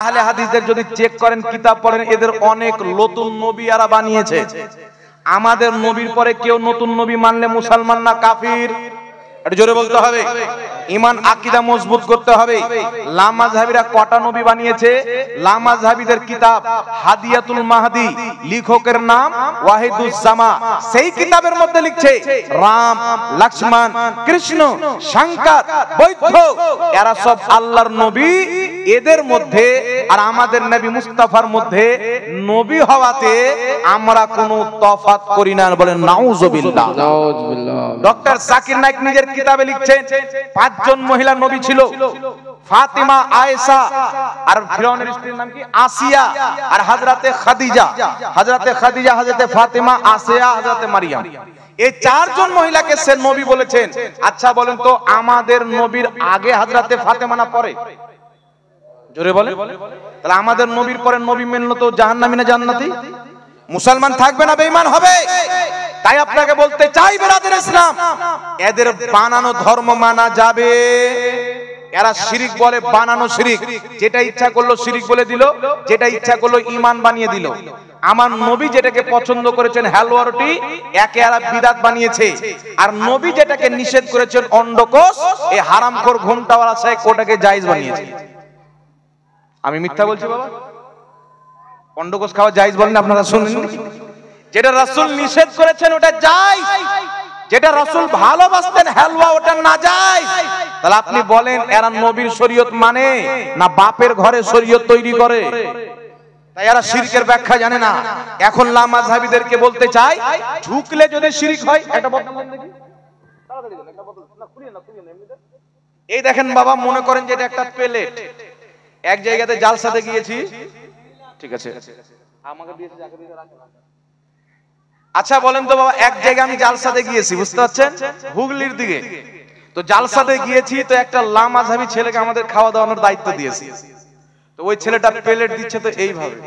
আহলে হাদিসদের যদি চেক করেন, কিতাব পড়েন, এদের অনেক নতুন নবী এরা বানিয়েছে। আমাদের নবীর পরে কেউ নতুন নবী মানলে মুসলমান না কাফির? এটা জোরে বলতে হবে। ঈমান আকীদা মজবুত করতে হবে। লামাযহাবীরা কটা নবী বানিয়েছে? লামাযহাবীদের কিতাব হাদিয়াতুল মাহদি, লেখকের নাম ওয়াহিদুজ্জামা। সেই কিতাবের মধ্যে লিখছে রাম, লক্ষ্মণ, কৃষ্ণ, শঙ্কর, বৈদ্য এরা সব আল্লাহর নবী। এদের মধ্যে আর আমাদের নবী মুস্তাফার মধ্যে নবী হওয়াতে আমরা কোনো তফাৎ করি না। বলেন নাউজুবিল্লাহ। ডক্টর জাকির নায়েক নিজের কিতাবে লিখছেন পাঁচজন মহিলা নবী ছিল, ফাতিমা, আয়েশা, আর ফিরআউনের স্ত্রীর নাম কি? আসিয়া, আর হযরতে খাদিজা। হযরতে খাদিজা, হযরতে ফাতিমা, আসিয়া, হযরতে মারিয়াম। এই চারজন মহিলাকে সে নবী বলেছেন। আচ্ছা বলেন তো, আমাদের নবীর আগে হযরতে ফাতিমা না পরে? জোরে বলেন। তাহলে আমাদের নবীর পরে নবী মেনলো তো জাহান্নামী না জান্নাতি? মুসলমান থাকবে না বেঈমান হবে? তাই আপনাকে বলতে চাই বেরাদের ইসলাম, এদের বানানো ধর্ম মানা যাবে? এরা শিরিক বলে, বানানো শিরিক। যেটা ইচ্ছা করলো শিরিক বলে দিল, যেটা ইচ্ছা করলো ঈমান বানিয়ে দিল। আমার নবী যেটাকে পছন্দ করেছেন হালুয়া রুটি, একে এরা বিদআত বানিয়েছে। আর নবী যেটাকে নিষেধ করেছেন অন্ডকোষ, এই হারামখোর ঘুমটাওয়ালা শেখ ওটাকে জায়েজ বানিয়েছে। আমি মিথ্যা বলছি বাবা? অন্ডকোষ খাওয়া জায়েজ বলেন আপনারা শুনেন? যেটা রাসূল নিষেধ করেছেন ওটা জায়েজ, যেটা রাসূল ভালোবাসতেন হালুয়া ওটা না জায়েজ। তাহলে আপনি বলেন এরা নবীর শরীয়ত মানে না বাপের ঘরে শরীয়ত তৈরি করে? তাই এরা শিরকের ব্যাখ্যা জানে না। এখন লামাযহাবীদেরকে বলতে চাই, ঝুঁকলে যদি শিরক হয়, একটা বোতল দেখি, এই দেখেন বাবা, মনে করেন যে এটা একটা প্লেট। এক জায়গাতে জালসাতে গিয়েছি, ঠিক আছে, আমাকে দিয়েছে, যাকে দিয়েছে রাখেন। আচ্ছা বলেন তো বাবা, এক জায়গায় আমি জালসাতে গিয়েছি, বুঝতে পারছেন, হুগলির দিকে। তো জালসাতে গিয়েছি, তো একটা লামাযহাবী ছেলেকে আমাদের খাওয়া দাওয়ানোর দায়িত্ব দিয়েছি। তো ওই ছেলেটা প্লেট দিচ্ছে তো এইভাবে,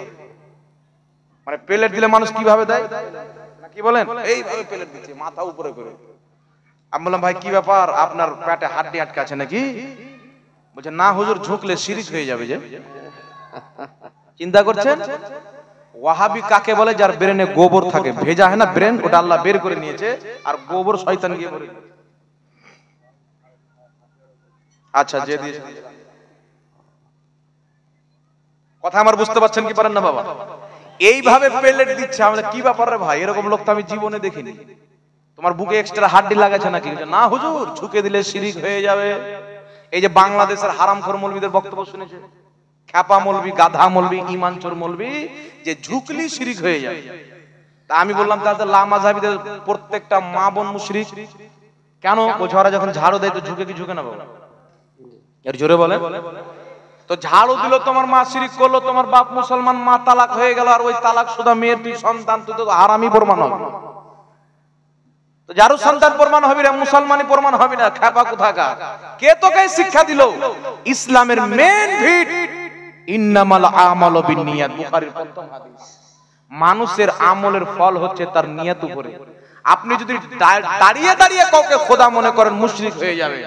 মানে প্লেট দিলে মানুষ কিভাবে দেয় না কি বলেন, এইভাবে প্লেট দিচ্ছে মাথা উপরে করে। আমি বললাম ভাই কি ব্যাপার, আপনার পেটে হাড্ডি আটকে আছে নাকি? বলছে না হুজুর, ঝুঁকলে শিরক হয়ে যাবে। যে চিন্তা করছেন, ওয়াহাবি কাকে বলে? যার ব্রেনে গোবর থাকে, ভেজা হয় না ব্রেন, ওটা আল্লাহ বের করে নিয়েছে, আর গোবর শয়তান গিয়ে ভরে। আচ্ছা যে দিয়েছে, কথা আমার বুঝতে পারছেন কি পারেন না বাবা? এইভাবে প্লেট দিচ্ছে। আমরা কি ব্যাপার রে ভাই, এরকম লোক তো আমি জীবনে দেখিনি। তোমার বুকে এক্সট্রা হাড্ডি লাগাছে নাকি? না হুজুর, ঝুঁকে দিলে শিরক হয়ে যাবে। এই যে বাংলাদেশের হারামখোর মৌলবীদের বক্তব্য শুনেছে, খ্যাপা মৌলবী, গাধা মৌলবী, ঈমান চোর মৌলবী, যে ঝুঁকলি শিরক হয়ে যায়। তা আমি বললাম তাহলে লামাযহাবীদের প্রত্যেকটা মা বোন মুশরিক কেন? বলছে ওরা যখন ঝাড়ু দেয় তো ঝুঁকে কি ঝুঁকে না বাবা? এর জোরে বলে। তো ঝাড়ু দিল, তোমার মা শিরক করলো, তোমার বাপ মুসলমান, মা তালাক হয়ে গেল, আর ওই তালাক শুধু মেয়ের তুই সন্তান, তুই তো হারামি প্রমাণ হবে। তো যারও সন্তান প্রমাণ হবে না, মুসলমানই প্রমাণ হবে না। খ্যাপা কোথাকার, কে তোকে শিক্ষা দিল? ইসলামের মেন ভিত ইন্নামাল আমালু বিন্নিয়াত, বুখারীর প্রথম হাদিস। মানুষের আমলের ফল হচ্ছে তার নিয়ত উপরে। আপনি যদি দাঁড়িয়ে দাঁড়িয়ে কাউকে খোদা মনে করেন, মুশরিক হয়ে যাবে।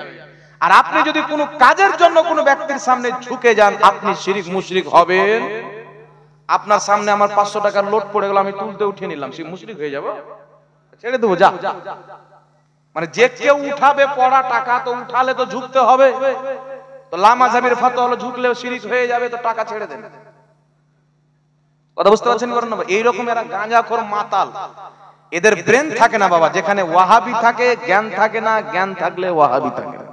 আর আপনি যদি কোনো কাজের জন্য কোনো ব্যক্তির সামনে ঝুঁকে যান, আপনি শিরক মুশরিক হবেন। আপনার সামনে আমার 500 টাকার নোট পড়ে গেল, আমি তুলতে উঠিয়ে নিলাম, সে মুশরিক হয়ে যাব? ছেড়ে দেবো যা। মানে যে কেউ উঠাবে পড়া টাকা, তো উঠালে তো ঝুঁকতে হবে। তো লামাযহাবীর ফতোয়া হলো ঝুঁকলেও শিরক হয়ে যাবে, তো টাকা ছেড়ে দেন। কথা বুঝতে পারছেন করেন না? এইরকম এরা গাঁজাখোর মাতাল, এদের ব্রেন থাকে না বাবা। যেখানে ওয়াহাবি থাকে জ্ঞান থাকে না, জ্ঞান থাকলে ওয়াহাবি থাকে না।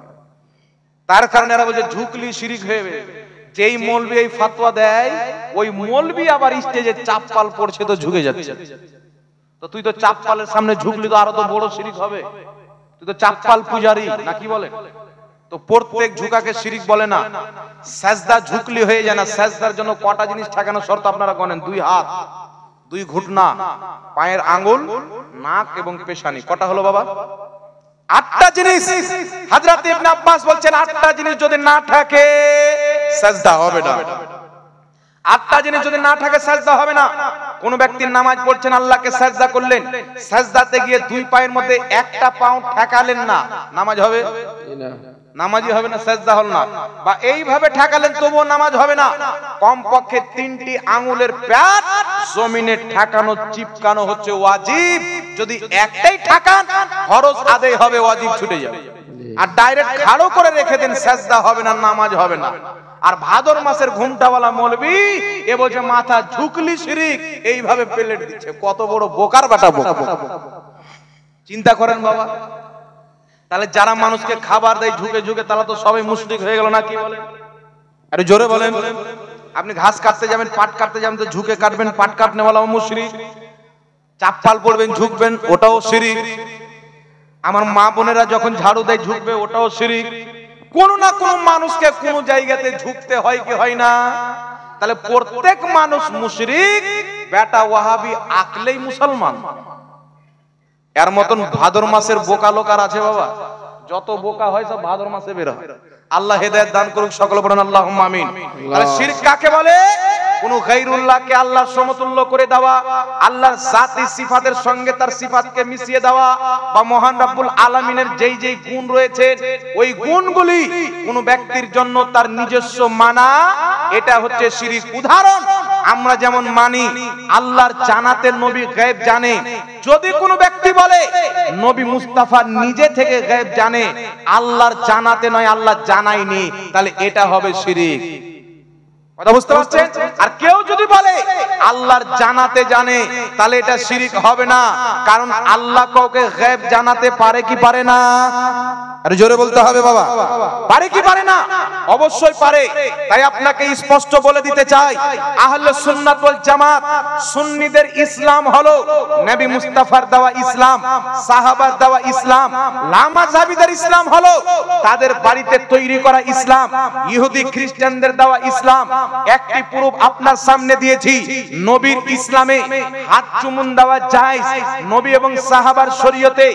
তার কারণে এরা বলছে ঝুঁকলি শিরক হয়ে যাবে। যেই মৌলবি এই ফতোয়া দেয়, ওই মৌলবি আবার স্টেজে চাপ্পাল পড়ছে তো ঝুঁকে যাচ্ছে। তো তুই তো চাপ্পালের সামনে ঝুঁকলি তো আরো তো বড় শিরক হবে। তুই তো চাপ্পাল পূজারি না কি বলে? তো প্রত্যেক ঝুঁকাকে শিরক বলে না। সাজদা ঝুঁকলি হয়ে যায় না। সাজদার জন্য কটা জিনিস ঠেকানো শর্ত আপনারা গণেন? 2 হাত, 2 ঘুটনা, পায়ের আঙ্গুল, নাক এবং পেশানি। কটা হলো বাবা? 8টা জিনিস। হযরত ইবনে আব্বাস বলছেন 8টা জিনিস যদি না থাকে সাজদা হবে না। 8টা জিনিস যদি না থাকে সাজদা হবে না। কোন ব্যক্তি নামাজ পড়ছেন, আল্লাহকে সাজদা করলেন, সাজদাতে গিয়ে 2 পায়ের মধ্যে একটা পাও ঠেকালেন না, নামাজ হবে না। নামাজি হবে না, সেজদা হল না, বা এইভাবে ঠেকালেন তবুও নামাজ হবে না। কমপক্ষে 3টি আঙ্গুলের প্যাট জমিনে ঠেকানো চিপকানো হচ্ছে ওয়াজিব। যদি একটাই ঠেকান ফরজ আদায় হবে, ওয়াজিব ছুটে যাবে। আর ডাইরেক্ট খাড়ো করে রেখে দেন, সেজদা হবে না, নামাজ হবে না। আর ভাদর মাসের ঘুমটাওয়ালা মৌলবি এ বলছে মাথা ঝুকলি শিরিক, এইভাবে প্লেট দিচ্ছে। কত বড় বোকার বাটা বোকা! চিন্তা করেন বাবা। তাহলে যারা মানুষকে খাবার দেয় ঝুঁকে ঝুঁকে, তারা তো সবাই মুশরিক হয়ে গেল না? কি বলেন? আরে জোরে বলেন। আপনি ঘাস কাটতে যাবেন, পাট কাটতে যাবেন, তো ঝুঁকে কাটবেন, পাট কাটনেওয়ালাও মুশরিক। চাপ্পাল পরবেন, ঝুঁকবেন, ওটাও শিরিক। আমার মা বোনেরা যখন ঝাড়ু দেয় ঝুঁকবে, ওটাও শিরিক। কোন না কোন মানুষকে কোন জায়গাতে ঝুঁকতে হয় কি হয় না? তাহলে প্রত্যেক মানুষ মুশরিক। বেটা ওয়াহাবি আকলেই মুসলমান। এর মতন ভাদর মাসের বোকা লোক আর আছে বাবা? যত বোকা হয় সব ভাদর মাসে বের হয়। আল্লাহ হেদায়েত দান করুক, সকলে পড়েন আল্লাহুম্মা আমিন। তাহলে শিরক কাকে বলে? কোন গায়রুল্লাহকে আল্লাহর সমতুল্য করে দেওয়া, আল্লাহর জাতি সিফাতের সঙ্গে তার সিফাতকে মিশিয়ে দেওয়া, বা মহান রব্বুল আলামিনের যেই যেই গুণ রয়েছে ওই গুণগুলি কোন ব্যক্তির জন্য তার নিজস্ব মানা, এটা হচ্ছে শিরক। উদাহরণ, আমরা যেমন মানি আল্লাহর জানাতে নবী গায়েব জানে, যদি কোনো ব্যক্তি বলে নবী মুস্তাফা নিজে থেকে গায়েব জানে, আল্লাহর জানাতে নয়, আল্লাহ জানায়নি, তাহলে এটা হবে শিরক। কথা বুঝতে পারছেন? আর কেউ যদি বলে আল্লাহর জানাতে জানে, তাহলে এটা শিরক হবে না, কারণ আল্লাহ কাউকে গায়েব জানাতে পারে কি পারে না? আরে জোরে বলতে হবে বাবা, পারে কি পারে না? অবশ্যই পারে। তাই আপনাকে স্পষ্ট বলে দিতে চাই, আহলে সুন্নাত ওয়াল জামাত, সুন্নিদের ইসলাম হলো নবী মুস্তাফার দেওয়া ইসলাম, সাহাবার দেওয়া ইসলাম। লামাযহাবীদের ইসলাম হলো তাদের বাড়িতে তৈরি করা ইসলাম, ইহুদি খ্রিস্টানদের দেওয়া ইসলাম। একটি প্রুফ আপনার সামনে দিয়েছি, নবীর ইসলামে হাত চুমুন দেওয়া জায়েজ, নবী এবং সাহাবার শরীয়তে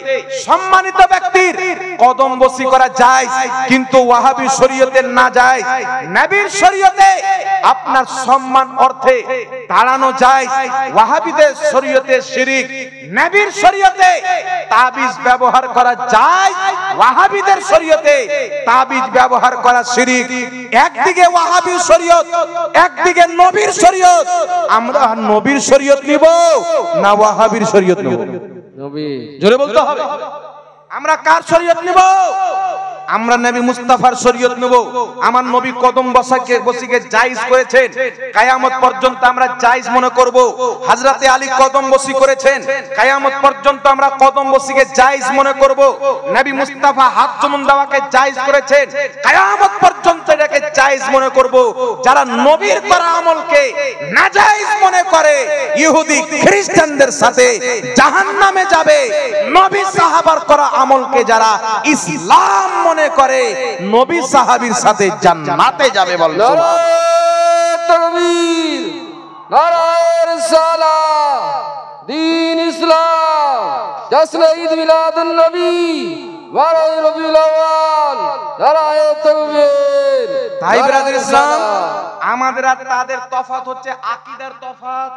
সম্মানিত ব্যক্তির কদম বসি করা জায়েজ, কিন্তু ওয়াহাবী শরীয়তে না জায়েজ। নবীর শরীয়তে আপনার সম্মান অর্থে দাঁড়ানো জায়েজ, ওয়াহাবীদের শরীয়তে শিরক। নবীর শরীয়তে তাবিজ ব্যবহার করা জায়েজ, ওয়াহাবীদের শরীয়তে তাবিজ ব্যবহার করা শিরক। একদিকে ওয়াহাবী শরীয়ত, একদিকে নবীর শরীয়ত। আমরা নবীর শরীয়ত নিব না ওয়াহাবীর শরীয়ত নিব? নবী। জোরে বলতে হবে। আমরা কার শরীয়ত নিব? আমরা নবী মুস্তাফার শরীয়ত নেব। আমার নবী কদম বসিকে জায়েজ করেছেন, কিয়ামত পর্যন্ত আমরা জায়েজ মনে করব। হযরতে আলী কদম বসি করেছেন, কিয়ামত পর্যন্ত আমরা কদম বসিকে জায়েজ মনে করব। নবী মুস্তাফা হাত চুমুন দেওয়াকে জায়েজ করেছেন, কিয়ামত পর্যন্ত এটাকে জায়েজ মনে করব। যারা নবীর করা আমলকে নাজায়েজ মনে করে, ইহুদি খ্রিস্টানদের সাথে জাহান্নামে যাবে। নবী সাহাবার করা আমলকে যারা ইসলাম মনে করে, নবী সাহাবীর সাথে জান্নাতে যাবে। বল নারায়ে তাকবীর, নারায়ে রিসালাত, দ্বীন ইসলাম, জশ্ন ঈদ মিলাদুন নবী, বারোই রবিউল আউয়াল, নারায়ে তাকবীর। তাই ব্রাদার ইসলাম, আমাদের আর তাদের তফাৎ হচ্ছে আকীদার তফাৎ।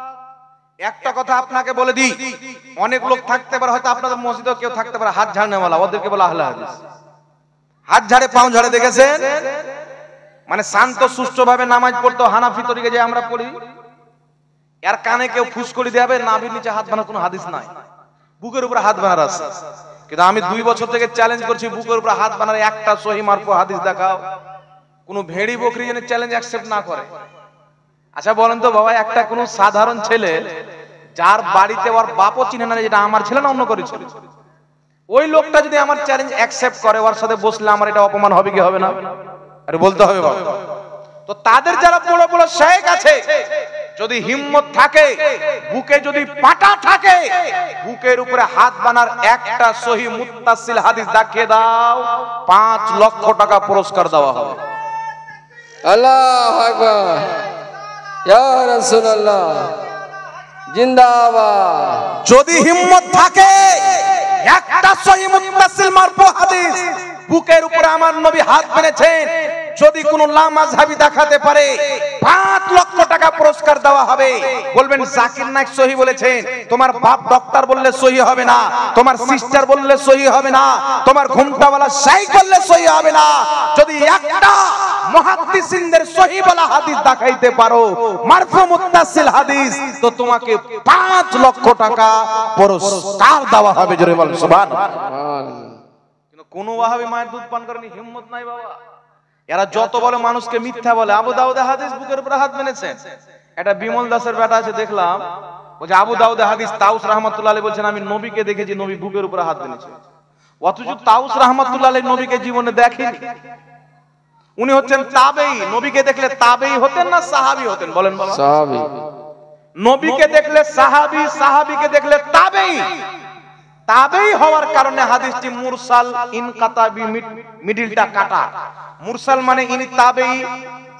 একটা কথা আপনাকে বলে দিই, অনেক লোক থাকতে পারে, হয়তো আপনাদের মসজিদেও কেউ থাকতে পারে হাত ঝাড়নেওয়ালা, ওদেরকে বলে আহলে হাদিস। হাত ঝাড়ে পাও ঝাড়ে দেখেছেন? মানে শান্ত সুষ্ঠুভাবে নামাজ পড়তো হানাফি তরিকে যে আমরা পড়ি, এর কানে কেউ ফুসকড়ি দেবে, নাভির নিচে হাত বানার কোনো হাদিস নাই, বুকের উপরে হাত বানার আছে। কিন্তু আমি 2 বছর থেকে চ্যালেঞ্জ করছি, বুকের উপরে হাত বানার একটা সহিহ মারফু হাদিস দেখাও। কোনো ভেড়ি বকরি যেন চ্যালেঞ্জ অ্যাকসেপ্ট না করে। আচ্ছা বলেন তো বাবা, একটা কোনো সাধারণ ছেলে যার বাড়িতে ওর বাপও চিনে না যেটা আমার ছেলে না অন্য করে ছেলে, ওই লোকটা যদি আমার চ্যালেঞ্জ অ্যাকসেপ্ট করে, ওর সাথে বসলে আমার এটা অপমান হবে কি হবে না? আরে বলতে হবে বাবা। তো তাদের যারা বড় বড় শেখ আছে, যদি হিম্মত থাকে, বুকে যদি পাটা থাকে, বুকের উপরে হাত বানার একটা সহিহ মুত্তাসিল হাদিস দেখিয়ে দাও, 5 লক্ষ টাকা পুরস্কার দেওয়া হবে। আল্লাহু আকবার, ইয়া রাসূলুল্লাহ জিন্দাবাদ। যদি হিম্মত থাকে, একটা সহিহ মুত্তাসিল মারফু হাদিস বুকের উপরে আমার নবী হাত মেরেছেন, যদি কোন লামাযহাবী দেখাতে পারে, 5 লক্ষ টাকা পুরস্কার দেওয়া হবে। বলবেন জাকির নায়েক সহি বলেছেন, তোমার বাপ ডক্টর বললে সহি হবে না, তোমার সিস্টার বললে সহি হবে না, তোমার ঘুমটাওয়ালা শাইখ বললে সহি হবে না। যদি একটা মুহাদ্দিসিনদের সহি বলা হাদিস দেখাইতে পারো, মারফু মুত্তাসিল হাদিস, তো তোমাকে 5 লক্ষ টাকা পুরস্কার দেওয়া হবে। জোরে বলেন সুবহানাল্লাহ। কিন্তু কোন ওয়াহাবী মায়ের দুধ পান করেনি, হিম্মত নাই বাবা। এরা যত বলে মানুষকে মিথ্যা বলে। আবু দাউদে হাদিস বুকের উপরে হাত মেনেছেন। এটা বিমল দাসের বেটা আছে দেখলাম, বলছে আবু দাউদে হাদিস, তাউস রাহমাতুল্লাহ আলাইহি বলছেন আমি নবীকে দেখেছি, নবী বুকের উপরে হাত মেনেছে। অথচ তাউস রাহমাতুল্লাহ আলাইহি নবীকে জীবনে দেখেনি। উনি হচ্ছেন তাবেঈ। নবীকে দেখলে তাবেঈ হতেন না সাহাবী হতেন? বলেন বাবা। সাহাবী। নবীকে দেখলে সাহাবী, সাহাবীকে দেখলে তাবেঈ। তাবেঈ হওয়ার কারণে হাদিসটি মুরসাল, ইনকাতাবি, মিডলটা কাটা। মুরসাল মানে ইনি তাবেঈ,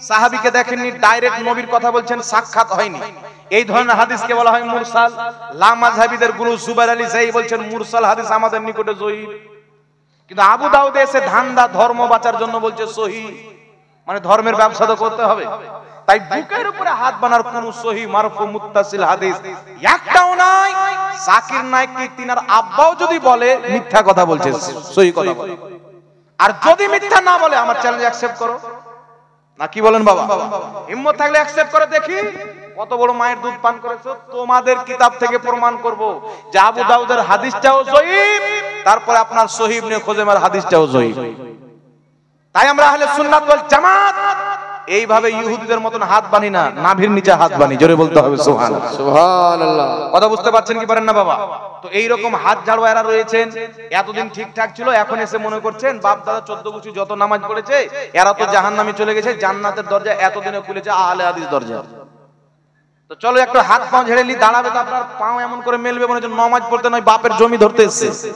সাহাবীকে দেখেননি, ডাইরেক্ট নবীর কথা বলছেন, সাক্ষাৎ হয়নি। এই ধরনের হাদিসকে বলা হয় মুরসাল। লা মাযহাবীদের গুরু জুবাইর আলী সাহি বলছেন মুরসাল হাদিস আমাদের নিকটে যঈফ। কিন্তু আবু দাউদে এসে ধান্দা ধর্ম বাঁচার জন্য বলছে সহি, মানে ধর্মের ব্যবসা তো করতে হবে। তাই বুকের উপরে হাত বানার কোন সহি মারফু মুত্তাসিল হাদিস একটাও নাই। জাকির নায়েক কি তিনার আব্বাও যদি বলে মিথ্যা কথা বলছে, সহি কথা বলে। আর যদি মিথ্যা না বলে আমার চ্যালেঞ্জ অ্যাকসেপ্ট করো না, কি বলেন বাবা? হিম্মত থাকলে অ্যাকসেপ্ট করে দেখি কত বড় মায়ের দুধ পান করেছো। তোমাদের কিতাব থেকে প্রমাণ করব যে আবু দাউদের হাদিসটাও যঈফ, তারপরে আপনার সহিহ ইবনে খুজাইমার হাদিসটাও যঈফ। তাই আমরা আহলে সুন্নাত ওয়াল জামাত এইভাবে ইহুদিদের মতন হাত বানি না, নাভির নিচে হাত বানি। জোরে বলতে হবে সুবহানাল্লাহ। সুবহানাল্লাহ। কথা বুঝতে পারছেন কি পারেন না বাবা? তো এই রকম হাত ঝাড়ু এরা রয়েছেন, এতদিন ঠিকঠাক ছিল, এখন এসে মনে করছেন বাপ দাদা 14 গোষ্ঠী যত নামাজ পড়েছে এরা তো জাহান্নামে চলে গেছে, জান্নাতের দরজা এতদিনে খুলেছে আহলে হাদিস দরজা। তো চলো একটু হাত পাও ঝেড়ে নি, দাঁড়াবে তো আপনার পাও এমন করে মেলবে মনে হচ্ছে নামাজ পড়তে নয় বাপের জমি ধরতে এসেছে।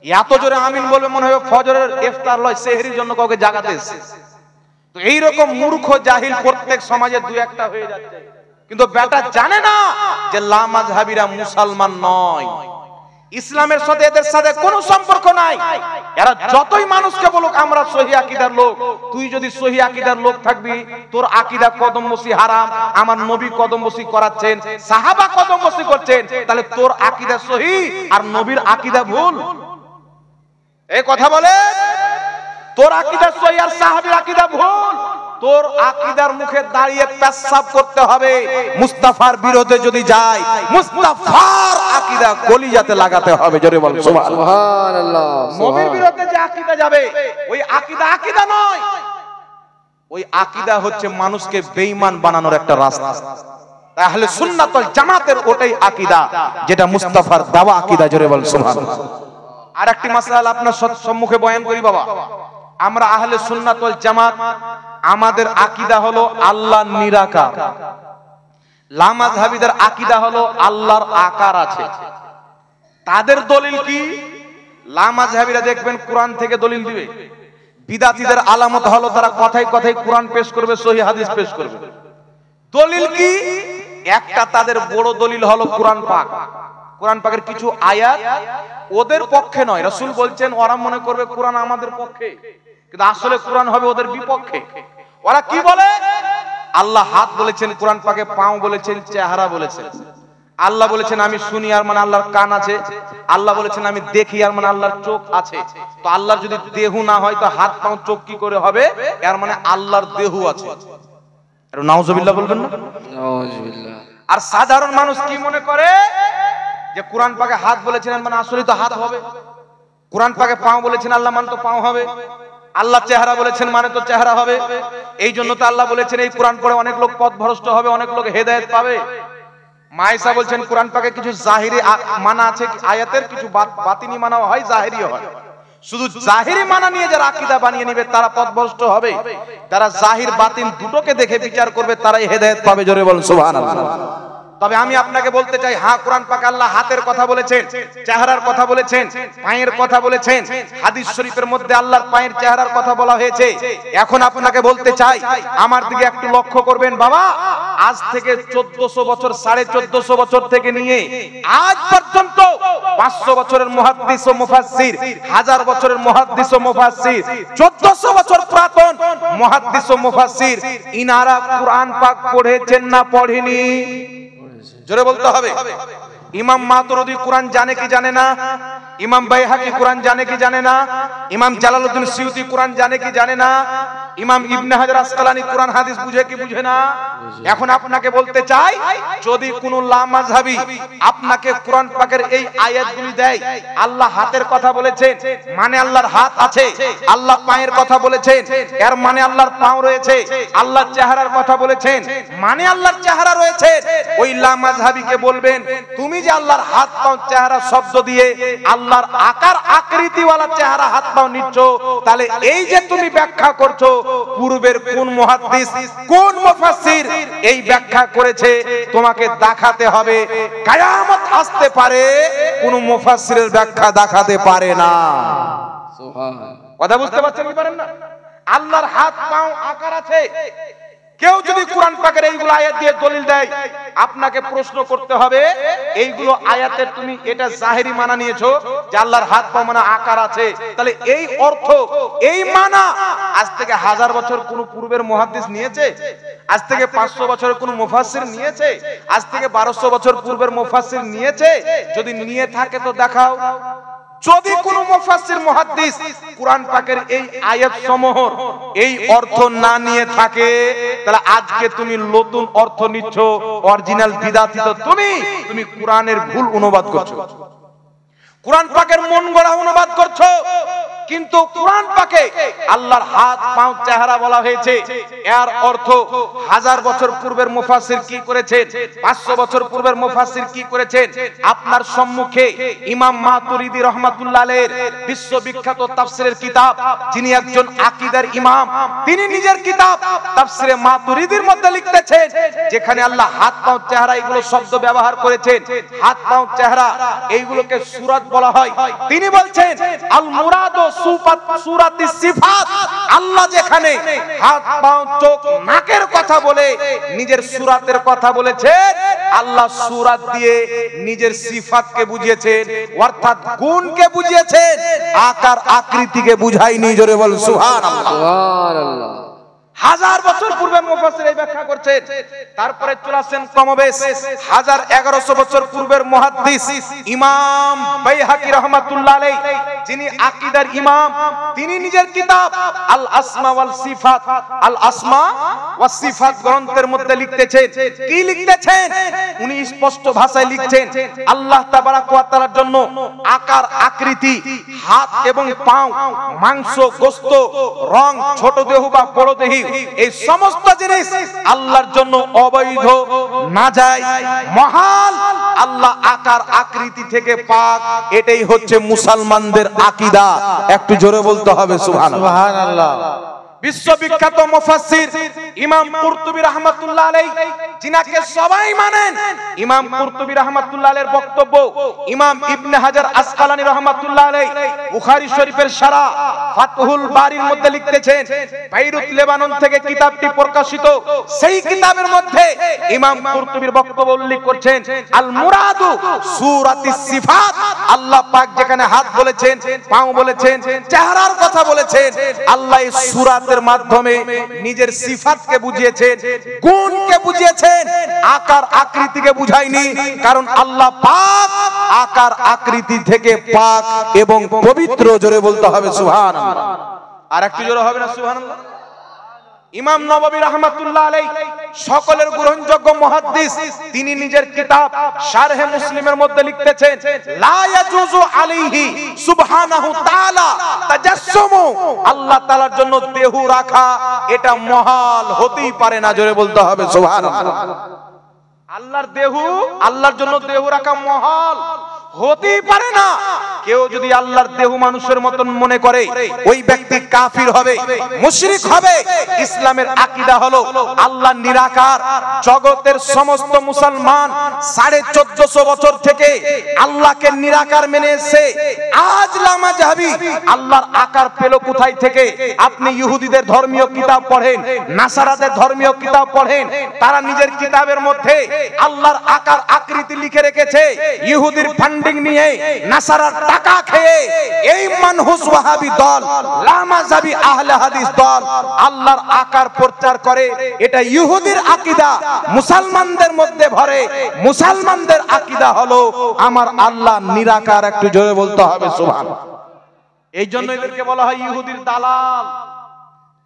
এত জোরে আমিন বলবে মনে হবে ফজরের ইফতার লয়, সেহরির জন্য কাউকে জাগাতে এসেছে। তো এইরকম মূর্খ জাহিল প্রত্যেক সমাজে দুই একটা হয়ে যাচ্ছে। কিন্তু বেটা জানে না যে লা মাযহাবীরা মুসলমান নয়, ইসলামের সাথে এদের সাথে কোনো সম্পর্ক নাই। এরা যতই মানুষকে বলুক আমরা সহিহ আকীদার লোক, তুই যদি সহিহ আকীদার লোক থাকবি, তোর আকীদা কদমবসি হারাম, আমার নবী কদমবসি করাচ্ছেন, সাহাবা কদমবসি করছেন, তাহলে তোর আকীদা সহিহ আর নবীর আকীদা ভুল। এই কথা বলে তোর আকীদা সহিহ আর সাহাবীর আকীদা ভুল। তোর আকীদার মুখে দাঁড়িয়ে পেশাব করতে হবে। মুস্তাফার বিরোধে যদি যায়, মুস্তাফার আকীদা কলিজাতে লাগাতে হবে। জোরে বল সুবহানাল্লাহ। নবীর বিরোধে যে আকীদা যাবে, ওই আকীদা আকীদা নয়, ওই আকীদা হচ্ছে মানুষকে বেঈমান বানানোর একটা রাস্তা। তাহলে সুন্নাত ওয়াল জামাতের ওটাই আকীদা যেটা মুস্তাফার দাওয়া আকীদা। জোরে বল সুবহানাল্লাহ। আরেকটি মাসআলা আপনার সম্মুখে বয়ান করি বাবা। আমরা আহলে সুন্নাত ওয়াল জামাত, আমাদের আকীদা হলো আল্লাহ নিরাকার। লা মাযহাবীদের আকীদা হলো আল্লাহর আকার আছে। তাদের দলিল কি? লা মাযহাবীরা দেখবেন কোরআন থেকে দলিল দিবে। বিদাতীদের আলামত হলো তারা কথায় কথায় কোরআন পেশ করবে, সহিহ হাদিস পেশ করবে। দলিল কি? একটা তাদের বড় দলিল হলো কোরআন পাক। কোরআন পাকের কিছু আয়াত ওদের পক্ষে নয়, রাসূল বলছেন ওরা মনে করবে কোরআন আমাদের পক্ষে, কিন্তু আসলে কোরআন হবে ওদের বিপক্ষে। ওরা কি বলে? আল্লাহ হাত বলেছেন কোরআন পাকে, পাও বলেছেন, চেহারা বলেছেন। আল্লাহ বলেছেন আমি শুনি, আর মানে আল্লাহর কান আছে। আল্লাহ বলেছেন আমি দেখি, আর মানে আল্লাহর চোখ আছে। তো আল্লাহর যদি দেহ না হয় তো হাত পাও চোখ কি করে হবে? এর মানে আল্লাহর দেহ আছে। আর নাউজুবিল্লাহ বলবেন না? নাউজুবিল্লাহ। আর সাধারণ মানুষ কি মনে করে যে কোরআন পাকে হাত বলেছেন মানে আসলে তো হাত হবে, কোরআন পাকে পাও বলেছেন আল্লাহ মানে তো পাও হবে, আল্লাহ চেহারা বলেছেন মানে তো চেহারা হবে। এই জন্য তো আল্লাহ বলেছেন এই কোরআন পড়ে অনেক লোক পথভ্রষ্ট হবে, অনেক লোক হেদায়েত পাবে। মায়েশা বলছেন কোরআন পাকে কিছু জাহিরি মানা আছে আয়াতের, কিছু বাতিনি মানাও হয়, জাহিরিও হয়। শুধু জাহিরি মানা নিয়ে যারা আকীদা বানিয়ে নেবে তারা পথভ্রষ্ট হবে। যারা জাহির বাতিন দুটোকে দেখে বিচার করবে তারাই হেদায়েত পাবে। জোরে বলুন সুবহানাল্লাহ। তবে আমি আপনাকে বলতে চাই, হ্যাঁ কোরআন পাক আল্লাহ হাতের কথা বলেছেন, চেহারার কথা বলেছেন, পায়ের কথা বলেছেন, হাদিস শরীফের মধ্যে আল্লাহর পায়ের চেহারার কথা বলা হয়েছে। এখন আপনাকে বলতে চাই, আমার দিকে একটু লক্ষ্য করবেন বাবা, আজ থেকে 1400 বছর, 1450 বছর থেকে নিয়ে আজ পর্যন্ত 500 বছরের মুহাদ্দিস ও মুফাসসির, 1000 বছরের মুহাদ্দিস ও মুফাসসির, 1400 বছর পুরাতন মুহাদ্দিস ও মুফাসসির, ইনারা কোরআন পাক পড়েছেন না পড়েনি? জোরে বলতে হবে। ইমাম মাতুরিদি কোরআন জানে কি জানে না? ইমাম বাইহাকি কোরআন জানে কি জানে না? ইমাম জালালউদ্দিন সিয়ুতি কোরআন জানে কি জানে না? ইমাম ইবনে হাজার আসকালানি কোরআন হাদিস বুঝে কি বুঝে না? এখন আপনাকে বলতে চাই, যদি কোন লামাযহাবী আপনাকে কোরআন পাকের এই আয়াতগুলি দেয়, আল্লাহ হাতের কথা বলেছেন মানে আল্লাহর হাত আছে, আল্লাহ পায়ের কথা বলেছেন এর মানে আল্লাহর পাও রয়েছে, আল্লাহর চেহারার কথা বলেছেন মানে আল্লাহর চেহারা রয়েছে, ওই লামাযহাবীকে বলবেন, তুমি যে আল্লাহর হাত পাও চেহারা শব্দ দিয়ে আল্লাহর আকার আকৃতিওয়ালা চেহারা হাত পাও নিচ্ছ, তাহলে এই যে তুমি ব্যাখ্যা করছো, পূর্বের কোন মুহাদ্দিস কোন মুফাসসির এই ব্যাখ্যা করেছে তোমাকে দেখাতে হবে। কিয়ামত আসতে পারে কোন মুফাসসিরের ব্যাখ্যা দেখাতে পারে না। সুবহান। কথা বুঝতে পারছেন কি পারেন না? আল্লাহর হাত পাও আকার আছে। কেউ যদি কোরআন পাকের এইগুলো আয়াত দিয়ে দলিল দেয়, আপনাকে প্রশ্ন করতে হবে, এইগুলো আয়াতের তুমি এটা জাহেরি মানা নিয়েছো যে আল্লাহর হাত পা মানে আকার আছে, তাহলে এই অর্থ এই মানা আজ থেকে 1000 বছর কোন পূর্বের মুহাদ্দিস নিয়েছে? আজ থেকে 500 বছরের কোন মুফাসসির নিয়েছে? আজ থেকে 1200 বছর পূর্বের মুফাসসির নিয়েছে? যদি নিয়ে থাকে তো দেখাও। যদি কোন মুফাসসির মুহাদ্দিস কোরআন পাকের এই আয়াত সমূহর এই অর্থ না নিয়ে থাকে, তাহলে আজকে তুমি নতুন অর্থ নিচ্ছ, অরিজিনাল বিদাতি তো তুমি কোরআনের ভুল অনুবাদ করছো, কোরআন পাকের মন গড়া অনুবাদ করছো। কিন্তু কোরআন পাকে আল্লাহর হাত পাও চেহারা বলা হয়েছে, এর অর্থ 1000 বছর পূর্বের মুফাসসির কি করেছেন, 500 বছর পূর্বের মুফাসসির কি করেছেন, আপনার সম্মুখে ইমাম মাতুরিদি রাহমাতুল্লাহ আলাইহির বিশ্ববিখ্যাত তাফসীরের কিতাব, যিনি একজন আকীদার ইমাম, তিনি নিজের কিতাব তাফসীরে মাতুরিদির মধ্যে লিখতেছেন, যেখানে আল্লাহ হাত পাও চেহারা এগুলো শব্দ ব্যবহার করেছেন, হাত পাও চেহারা এইগুলোকে সূরাত বলা হয়। তিনি বলছেন আল মুরাদ সূরাতি সিফাত, আল্লাহ যেখানে হাত পাও চোখ নাকের কথা বলে নিজের সূরাতের কথা বলেছেন, আল্লাহ সূরাত দিয়ে নিজের সিফাতকে বুঝিয়েছেন, অর্থাৎ গুণকে বুঝিয়েছেন, আকার আকৃতিকে বুঝায়নি। জোরে বল সুবহানাল্লাহ। সুবহানাল্লাহ। 1000 বছর পূর্বে মুফাসসির এই ব্যাখ্যা করছেন। তারপরে চলে আসেন কমবেশ 1100 বছর পূর্বের মুহাদ্দিস ইমাম বাইহাকি রাহমাতুল্লাহ আলাইহি, যিনি আকীদার ইমাম, তিনি নিজের কিতাব আল আসমা ওয়াল সিফাত, আল আসমা ওয়াস সিফাত গ্রন্থের মধ্যে লিখতেছেন, কি লিখতেছেন? উনি স্পষ্ট ভাষায় লিখছেন, আল্লাহ তাবারাক ওয়া তাআলার জন্য আকার আকৃতি, হাত এবং পাও, মাংস, গোশত, রং, ছোট দেহ বা বড় দেহি, এই সমস্ত জিনিস আল্লাহর জন্য অবৈধ, নাজায়েজ, মহাল। আল্লাহ আকার আকৃতি থেকে পাক, এটাই হচ্ছে মুসলমানদের আকীদা। একটু জোরে বলতে হবে সুবহানাল্লাহ। বিশ্ববিখ্যাত মুফাসসির ইমাম কুরতুবী রাহমাতুল্লাহ আলাইহি, যিনাকে সবাই মানেন, ইমাম কুরতুবী রাহমাতুল্লাহ আলাইহির বক্তব্য ইমাম ইবনে হাজার আসকালানী রাহমাতুল্লাহ আলাইহি বুখারী শরীফের শারা ফাতহুল বারীর মধ্যে লিখতেছেন, বেইরুত লেবানন থেকে কিতাবটি প্রকাশিত, সেই কিতাবের মধ্যে ইমাম কুরতুবীর বক্তব্য উল্লেখ করছেন, আল মুরাদু সূরাতিস সিফাত, আল্লাহ পাক যেখানে হাত বলেছেন, পাও বলেছেন, চেহারার কথা বলেছেন, আল্লাহ এই সূরাতের মাধ্যমে নিজের সিফাতকে বুঝিয়েছেন, গুণকে বুঝিয়েছেন, আকার আকৃতিকে বুঝায়নি। কারণ আল্লাহ পাক আকার আকৃতি থেকে পাক এবং পবিত্র। জোরে বলতে হবে সুবহানাল্লাহ। আর একটু জোরে হবে না সুবহানাল্লাহ? ইমাম নববী রাহমাতুল্লাহ আলাইহি সকলের গ্রহণযোগ্য মুহাদ্দিস, তিনি নিজের কিতাব শারহে মুসলিমের মধ্যে লিখতেছেন, লা ইয়াজুজু আলাইহি সুবহানাহু তাআলা তাজাসসুমু, আল্লাহ তাআলার জন্য দেহ রাখা এটা মহাল, হতেই পারে না। জোরে বলতে হবে সুবহানাল্লাহ। আল্লাহর দেহ, আল্লাহর জন্য দেহ রাখা মহাল, হতেই পারে না। কেউ যদি আল্লাহর দেহ মানুষের মতন মনে করে ওই ব্যক্তি কাফির হবে, মুশরিক হবে। ইসলামের আকীদা হলো আল্লাহ নিরাকার। জগতের সমস্ত মুসলমান 1450 বছর থেকে আল্লাহকে নিরাকার মেনে এসেছে। আজ লামাযহাবী আল্লাহর আকার পেল কোথায় থেকে? আপনি ইহুদিদের ধর্মীয় কিতাব পড়েন, নাসারাদের ধর্মীয় কিতাব পড়েন, তারা নিজের কিতাবের মধ্যে আল্লাহর আকার আকৃতি লিখে রেখেছে। ইহুদির ফান্ডিং নিয়ে, নাসারার টাকা খেয়ে এই মানহুস ওয়াহাবী দল, লামাযহাবী আহলে হাদিস দল আল্লাহর আকার প্রচার করে। এটা ইহুদির আকীদা মুসলমানদের মধ্যে ভরে। মুসলমানদের আকীদা হলো আমার আল্লাহ নিরাকার। একটু জোরে বলতে হবে সুবহানাল্লাহ। এই জন্য এদেরকে বলা হয় ইহুদির দালাল।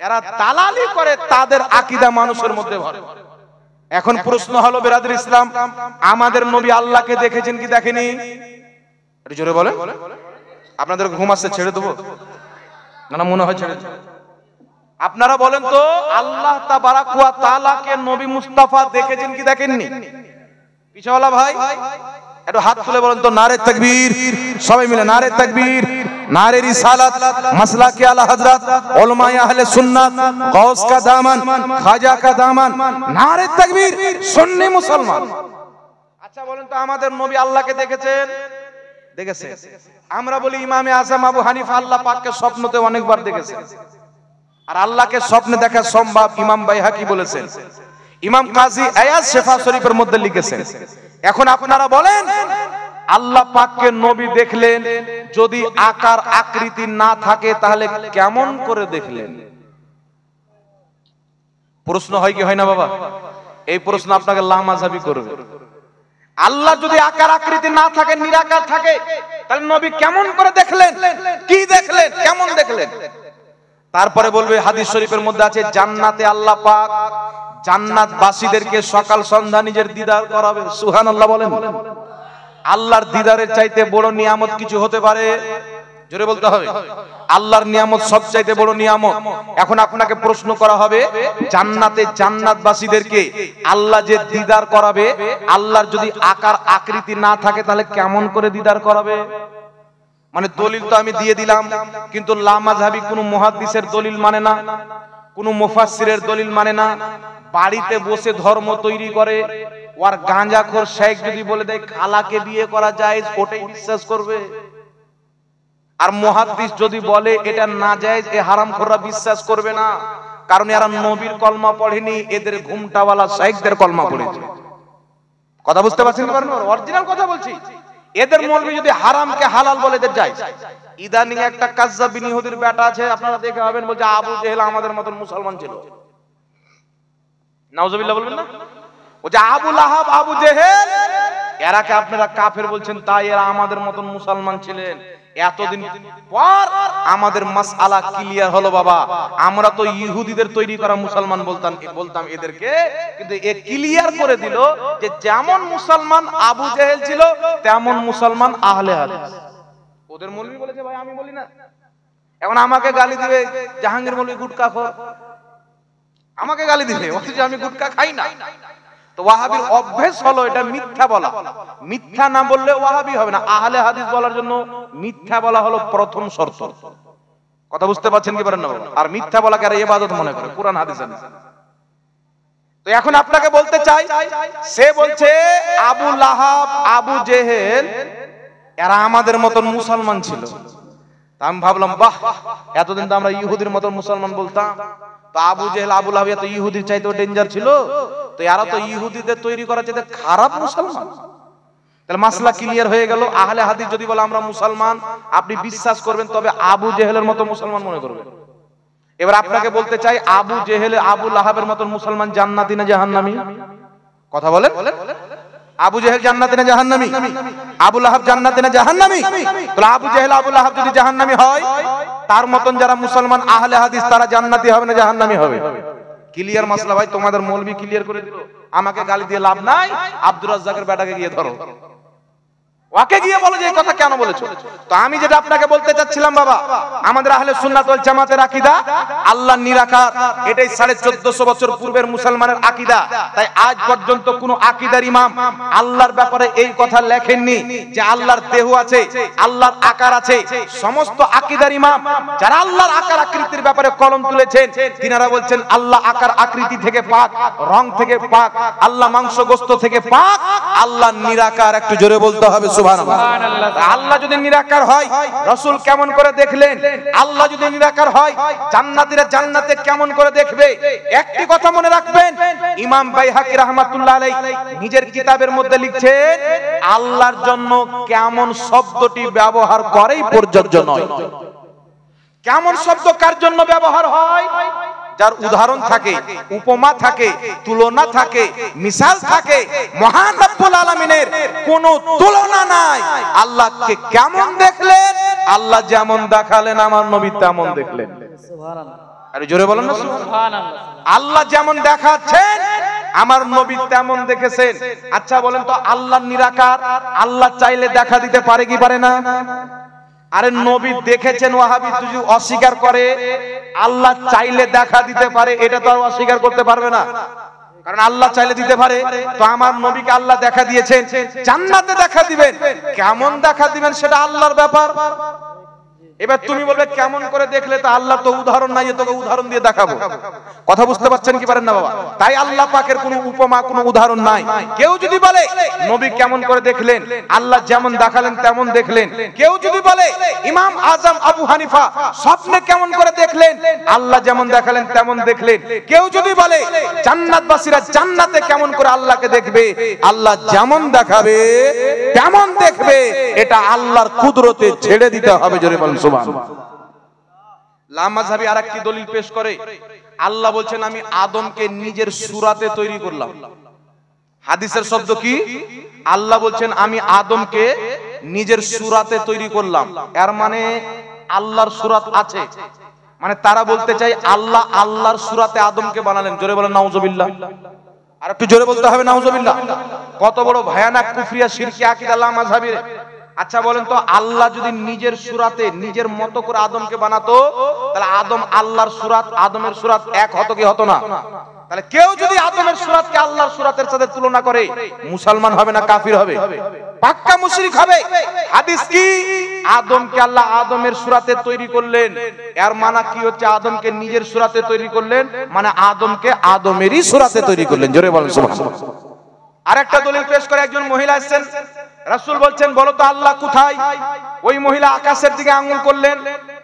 এরা দালালি করে, তাদের আকীদা মানুষের মধ্যে ভরে। এখন প্রশ্ন হলো বিরাদর ইসলাম, আমাদের নবী আল্লাহকে দেখেছেন কি দেখেনি? একটু জোরে বলেন। আপনাদের ঘুম আসছে, ছেড়ে দেবো না? মনে হয় ছেড়ে দেব। আপনারা বলেন তো, আল্লাহ তাবারাক ওয়া তাআলাকে নবী মুস্তাফা দেখেছেন কি দেখেননি? পিছাওয়ালা ভাই একটু হাত তুলে বলেন তো, নারে তাকবীর। সবাই মিলে নারে তাকবীর, নারে রিসালাত, মাসলাকে আলা হযরত, উলামায়ে আহলে সুন্নাত, গাউস কা দামান, খাজা কা দামান, নারে তাকবীর। সুন্নি মুসলমান। আচ্ছা বলেন তো, আমাদের নবী আল্লাহকে দেখেছেন? দেখেছে। আমরা বলি ইমামে আযম আবু হানিফা আল্লাহ পাককে স্বপ্নতে অনেকবার দেখেছেন। আর আল্লাহকে স্বপ্নে দেখা সম্ভব ইমাম বাইহাকি বলেছেন। ইমাম কাজী আয়াজ শেফা শরীফের মধ্যে লিখেছেন। এখন আপনারা বলেন, আল্লাহ পাককে নবী দেখলেন, যদি আকার আকৃতি না থাকে তাহলে কেমন করে দেখলেন? প্রশ্ন হয় কি হয় না বাবা? এই প্রশ্ন আপনাকে লামাযহাবী করবে। আল্লাহ যদি আকার আকৃতি না থাকে, নিরাকার থাকে, তাহলে নবী কেমন করে দেখলেন? কি দেখলেন? কেমন দেখলেন? তারপরে বলবে হাদিস শরীফের মধ্যে আছে, জান্নাতে আল্লাহ পাক জান্নাতবাসীদেরকে সকাল সন্ধ্যা নিজের দিদার করাবে। সুবহানাল্লাহ বলেন। আল্লাহর দিদারের চাইতে বড় নিয়ামত কিছু হতে পারে? জোরে বলতে হবে। আল্লাহর নিয়ামত সবচাইতে বড় নিয়ামত। এখন আপনাকে প্রশ্ন করা হবে, জান্নাতে জান্নাতবাসীদেরকে আল্লাহ যে দিদার করাবে, আল্লাহর যদি আকার আকৃতি না থাকে তাহলে কেমন করে দিদার করাবে? মানে দলিল তো আমি দিয়ে দিলাম, কিন্তু লামাযহাবী কোন মুহাদ্দিসের দলিল মানে না, কোন মুফাসসিরের দলিল মানে না। বাড়িতে বসে ধর্ম তৈরি করে। ওর গাঁজাখোর শেখ যদি বলে দেয় খালাকে বিয়ে করা জায়েজ, ওটাই বিশ্বাস করবে। আর মুহাদ্দিস যদি বলে এটা না জায়েজ, এ হারামখোররা বিশ্বাস করবে না। কারণ এরা নবীর কলমা পড়েনি, এদের ঘুমটাওয়ালা শেখদের কলমা পড়েছে। কথা বুঝতে পারছেন? অরিজিনাল কথা বলছি। এদের মৌলবি যদি হারামকে হালাল বলে এদের জায়েজ। ইদানিং একটা কাজ্জাব বিন ইহুদির বেটা আছে, আপনারা দেখে হবেন, বলছে আবু জেহেল আমাদের মতন মুসলমান ছিল। নাউজুবিল্লাহ বলবেন না? ও যে আবু লাহাব, আবু জেহেল, এরাকে আপনারা কাফের বলছেন, তাই এরা আমাদের মতন মুসলমান ছিলেন। এতদিন পর আমাদের মাসআলা ক্লিয়ার হলো বাবা। আমরা তো ইহুদিদের তৈরি করা মুসলমান বলতাম এদেরকে, কিন্তু এ ক্লিয়ার করে দিল যে যেমন মুসলমান আবু জেহেল ছিল, তেমন মুসলমান আহলে হাদিস। ওদের মৌলবি বলেছে, ভাই আমি বলি না। এখন আমাকে গালি দিবে জাহাঙ্গীর মৌলবি গুটখাখোর, আমাকে গালি দিবে, অথচ আমি গুটখা খাই না। তো ওয়াহাবীর অভ্যাস হলো এটা মিথ্যা বলা। মিথ্যা না বললে ওয়াহাবী হবে না। আহলে হাদিস বলার জন্য মিথ্যা বলা হলো প্রথম শর্ত। কথা বুঝতে পারছেন কি পারেন না? আর মিথ্যা বলাকে আর ইবাদত মনে করে কুরআন হাদিসে। তো এখন আপনাকে বলতে চাই, সে বলছে আবু লাহাব, আবু জেহেল এরা আমাদের মতন মুসলমান ছিল। আমি ভাবলাম, বাহ, এতদিন তো আমরা ইহুদির মতন মুসলমান বলতাম, তো আবু জেহেল, আবু লাহাব তো ইহুদির চাইতেও ডেঞ্জার ছিল। তো এরা তো ইহুদিদের তৈরি করা চাইতে খারাপ মুসলমান। তাহলে মাসলা ক্লিয়ার হয়ে গেল। আহলে হাদিস যদি বলে আমরা মুসলমান, আপনি বিশ্বাস করবেন, তবে আবু জেহেলের মতো মুসলমান মনে করবেন। এবার আপনাকে বলতে চাই, আবু জেহেল, আবু লাহাবের মতন মুসলমান জান্নাতি না জাহান্নামী? কথা বলেন। আবু জেহেল জান্নাতি না জাহান্নামী? আবু লাহাব জান্নাতি না জাহান্নামী? তাহলে আবু জেহেল, আবু লাহাব যদি জাহান্নামী হয়, তার মতন যারা মুসলমান আহলে হাদিস তারা জান্নাতি হবে না জাহান্নামী হবে? ক্লিয়ার মাসলা ভাই। তোমাদের মৌলবি ক্লিয়ার করে দিল। আমাকে গালি দিয়ে লাভ নাই। আব্দুর রাজ্জাকের বেটাকে গিয়ে ধরো, ওকে গিয়ে বলো যে এই কথা কেন বলেছো। তো আমি যেটা আপনাকে বলতে চাচ্ছিলাম বাবা, আমাদের আহলে সুন্নাত ওয়াল জামাতের আকীদা আল্লাহ নিরাকার, এটাই 1450 বছর পূর্বের মুসলমানের আকীদা। তাই আজ পর্যন্ত কোন আকীদার ইমাম আল্লাহর ব্যাপারে এই কথা লেখেননি যে আল্লাহর দেহ আছে, আল্লাহর আকার আছে। সমস্ত আকীদার ইমাম যারা আল্লাহর আকার আকৃতির ব্যাপারে কলম তুলেছেন, তিনারা বলছেন আল্লাহ আকার আকৃতি থেকে পাক, রং থেকে পাক, আল্লাহ মাংস গোশত থেকে পাক, আল্লাহ নিরাকার। একটু জোরে বলতে হবে সুবহানাল্লাহ। আল্লাহ যদি নিরাকার হয় রাসূল কেমন করে দেখলেন? আল্লাহ যদি নিরাকার হয় জান্নাতীরা জান্নাতে কেমন করে দেখবে? একটি কথা মনে রাখবেন, ইমাম বাইহাকী রাহমাতুল্লাহ আলাইহি নিজের কিতাবের মধ্যে লিখছেন আল্লাহর জন্য কেমন শব্দটি ব্যবহার করেই প্রযোজ্য নয়। কেমন শব্দ কার জন্য ব্যবহার হয়? যার উদাহরণ থাকে, উপমা থাকে, তুলনা থাকে, মিসাল থাকে। মহান রব্বুল আলামিনের কোনো তুলনা নাই। আল্লাহকে কেমন দেখলেন? আল্লাহ যেমন দেখালেন আমার নবী তেমন দেখলেন। সুবহানাল্লাহ। আরে জোরে বলেন না সুবহানাল্লাহ। আল্লাহ যেমন দেখাচ্ছেন আমার নবী তেমন দেখেছেন। আচ্ছা বলেন তো, আল্লাহ নিরাকার, আল্লাহ চাইলে দেখা দিতে পারে কি পারে না? আরে নবী দেখেছেন, ওয়াহাবি যদি অস্বীকার করে আল্লাহ চাইলে দেখা দিতে পারে, এটা তো আর অস্বীকার করতে পারবে না। কারণ আল্লাহ চাইলে দিতে পারে। তো আমার নবীকে আল্লাহ দেখা দিয়েছেন, জান্নাতে দেখা দিবেন। কেমন দেখা দিবেন সেটা আল্লাহর ব্যাপার। এবার তুমি বলবে কেমন করে দেখলে? তো আল্লাহ তো উদাহরণ নাই, তোকে উদাহরণ দিয়ে দেখাবো। কথা বুঝতে পারছেন কি পারেন না বাবা? তাই আল্লাহ পাকের কোনো উপমা, কোনো উদাহরণ নাই। কেউ যদি বলে নবী কেমন করে দেখলেন, আল্লাহ যেমন দেখালেন তেমন দেখলেন। কেউ যদি বলে ইমাম আজম আবু হানিফা স্বপ্নে কেমন করে দেখলেন, আল্লাহ যেমন দেখালেন তেমন দেখলেন। কেউ যদি বলে জান্নাতবাসীরা জান্নাতে কেমন করে আল্লাহকে দেখবে, আল্লাহ যেমন দেখাবে তেমন দেখবে, এটা আল্লাহর কুদরতে ছেড়ে দিতে হবে। জোরে বলেন সুবহানাল্লাহ। লামাযহাবী আরেকটি দলিল পেশ করে, আল্লাহ বলছেন আমি আদমকে নিজের সূরাতে তৈরি করলাম। হাদিসের শব্দ কি? আল্লাহ বলছেন আমি আদমকে নিজের সূরাতে তৈরি করলাম। এর মানে আল্লাহর সূরাত আছে, মানে তারা বলতে চাই আল্লাহ আল্লাহর সূরাতে আদমকে বানালেন। জোরে বলেন নাউজুবিল্লাহ। আর একটু জোরে বলতে হবে নাউজুবিল্লাহ। কত বড় ভয়ানক কুফরিয়া শিরকি আকীদা লামাযহাবীর। আচ্ছা বলেন তো, আল্লাহ যদি নিজের সূরাতে নিজের মতো করে আদমকে বানাতো, তাহলে আদম আল্লাহর সূরাত আদমের সূরাত এক হতো কি হতো না? তাহলে কেউ যদি আদমের সূরাতকে আল্লাহর সূরাতের সাথে তুলনা করে, মুসলমান হবে না কাফির হবে? পাক্কা মুশরিক হবে। হাদিস কি? আদমকে আল্লাহ আদমের সূরাতে তৈরি করলেন, এর মানে কি হচ্ছে? আদমকে নিজের সূরাতে তৈরি করলেন, মানে আদমকে আদমেরই সূরাতে তৈরি করলেন। জোরে বলেন সুবহানাল্লাহ। আরেকটা দলিল পেশ করে একজন মহিলা আসছেন, রাসূল বলছেন বলো তো আল্লাহ কোথায়? ওই মহিলা আকাশের দিকে আঙ্গুল করলেন।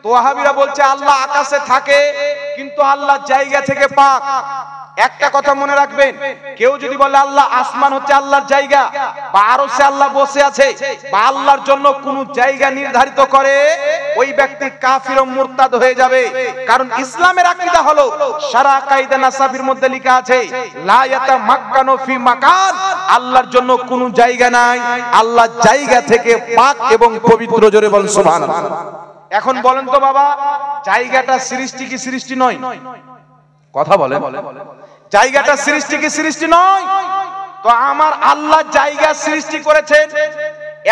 তো ওয়াহাবীরা বলছে আল্লাহ আকাশে থাকে, কিন্তু আল্লাহ জায়গা থেকে পাক। একটা কথা মনে রাখবেন, কেউ যদি বলে আল্লাহ আসমান হচ্ছে আল্লাহর জায়গা, বা আরশে আল্লাহ বসে আছে, বা আল্লাহর জন্য কোন জায়গা নির্ধারিত করে, ওই ব্যক্তি কাফির ও মুরতাদ হয়ে যাবে। কারণ ইসলামের আকীদা হলো, সারা কায়দা নাসাবির মধ্যে লেখা আছে লা ইয়াতামাক্কানু ফি মাকান, আল্লাহর জন্য কোন জায়গা নাই, আল্লাহ জায়গা থেকে পাক এবং পবিত্র। জোরে বলেন সুবহানাল্লাহ। এখন বলেন তো বাবা, জায়গাটা সৃষ্টি কি সৃষ্টি নয়? কথা বলেন, জায়গাটা সৃষ্টি কি সৃষ্টি নয়? তো আমার আল্লাহ জায়গা সৃষ্টি করেছেন।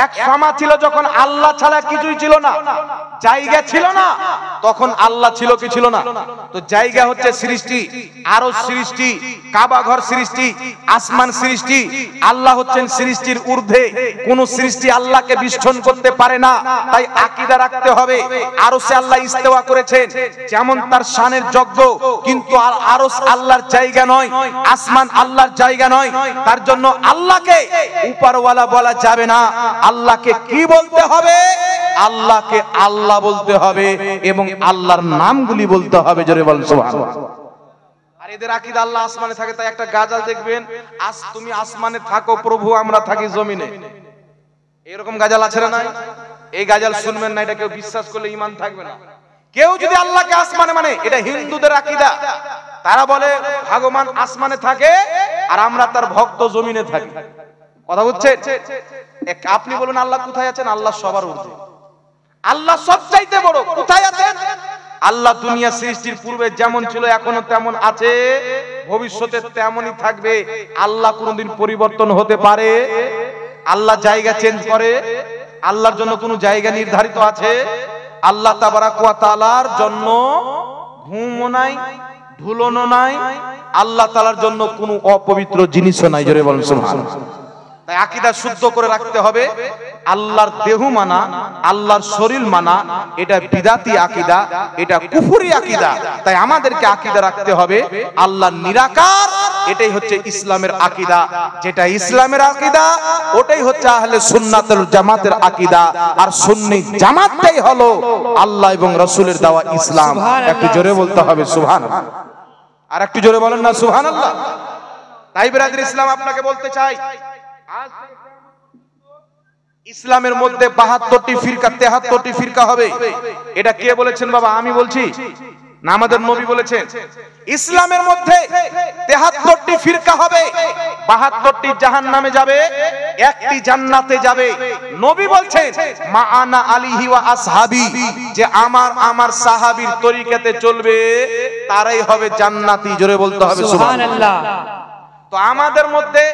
এক সময় ছিল যখন আল্লাহ ছাড়া কিছুই ছিল না, জায়গা ছিল না, তখন আল্লাহ ছিল কি ছিল না? তো জায়গা হচ্ছে সৃষ্টি, আরশ সৃষ্টি, কাবা ঘর সৃষ্টি, আসমান সৃষ্টি। আল্লাহ হচ্ছেন সৃষ্টির ঊর্ধ্বে, কোন সৃষ্টি আল্লাহকে বিস্ফোরণ করতে পারে না। তাই আকীদা রাখতে হবে আরশে আল্লাহ ইস্তেওয়া করেছেন, যেমন তার শানের যোগ্য, কিন্তু আর আরশ আল্লাহর জায়গা নয়, আসমান আল্লাহর জায়গা নয়। তার জন্য আল্লাহকে উপরওয়ালা বলা যাবে না। আল্লাহকে কি বলতে হবে? আল্লাহকে আল্লাহ বলতে হবে এবং আল্লাহর নামগুলি বলতে হবে। জোরে বলেন সুবহানাল্লাহ। আর এদের আকীদা আল্লাহ আসমানে থাকে। তাই একটা গাজাল দেখবেন, আজ তুমি আসমানে থাকো প্রভু, আমরা থাকি জমিনে। এরকম গাজাল আছে না? নাই? এই গাজাল শুনবেন না, এটা কেউ বিশ্বাস করলে ঈমান থাকবে না। কেউ যদি আল্লাহকে আসমানে মানে, এটা হিন্দুদের আকীদা। তারা বলে ভগবান আসমানে থাকে আর আমরা তার ভক্ত জমিনে থাকি। কথা বুঝছেন? আপনি বলুন আল্লাহ কোথায় আছেন? আল্লাহ সবার ঊর্ধ্বে, আল্লাহ সবচাইতে বড়। কোথায় আছেন? আল্লাহ দুনিয়া সৃষ্টির পূর্বে যেমন ছিল এখনো তেমন আছে, ভবিষ্যতে তেমনই থাকবে। আল্লাহ কোনদিন পরিবর্তন হতে পারে? আল্লাহ জায়গা চেঞ্জ করে? আল্লাহর জন্য কোনো জায়গা নির্ধারিত আছে? আল্লাহ তাবারাক ওয়া তাআলার জন্য ঘুমও নাই, ধুলনও নাই, আল্লাহ তাআলার জন্য কোনো অপবিত্র জিনিসও নাই। জোরে বলেন সুবহানাল্লাহ। তাই আকীদা শুদ্ধ করে রাখতে হবে। আল্লাহর দেহ মানা, আল্লাহর শরীর মানা, এটা বিদাতি আকীদা, এটা কুফরি আকীদা। তাই আমাদেরকে আকীদা রাখতে হবে আল্লাহ নিরাকার। এটাই হচ্ছে ইসলামের আকীদা। যেটা ইসলামের আকীদা ওটাই হচ্ছে আহলে সুন্নাতুল জামাতের আকীদা। আর সুন্নি জামাতটাই হলো আল্লাহ এবং রাসূলের দেওয়া ইসলাম। একটু জোরে বলতে হবে সুবহানাল্লাহ। আর একটু জোরে বলেন না সুবহানাল্লাহ। তাই বিরাদর ইসলাম আপনাকে বলতে চাই, ইসলামের মধ্যে 72টি ফিরকা 73টি ফিরকা হবে। এটা কে বলেছেন বাবা? আমি বলছি না, আমাদের নবী বলেছেন। ইসলামের মধ্যে 73টি ফিরকা হবে, 72টি জাহান্নামে যাবে, একটি জান্নাতে যাবে। নবী বলছেন মা আনা আলিহি ওয়া আসহাবি, যে আমার সাহাবীর তরিকাতে চলবে তারাই হবে জান্নাতি। জোরে বলতে হবে সুবহানাল্লাহ। তো আমাদের মধ্যে,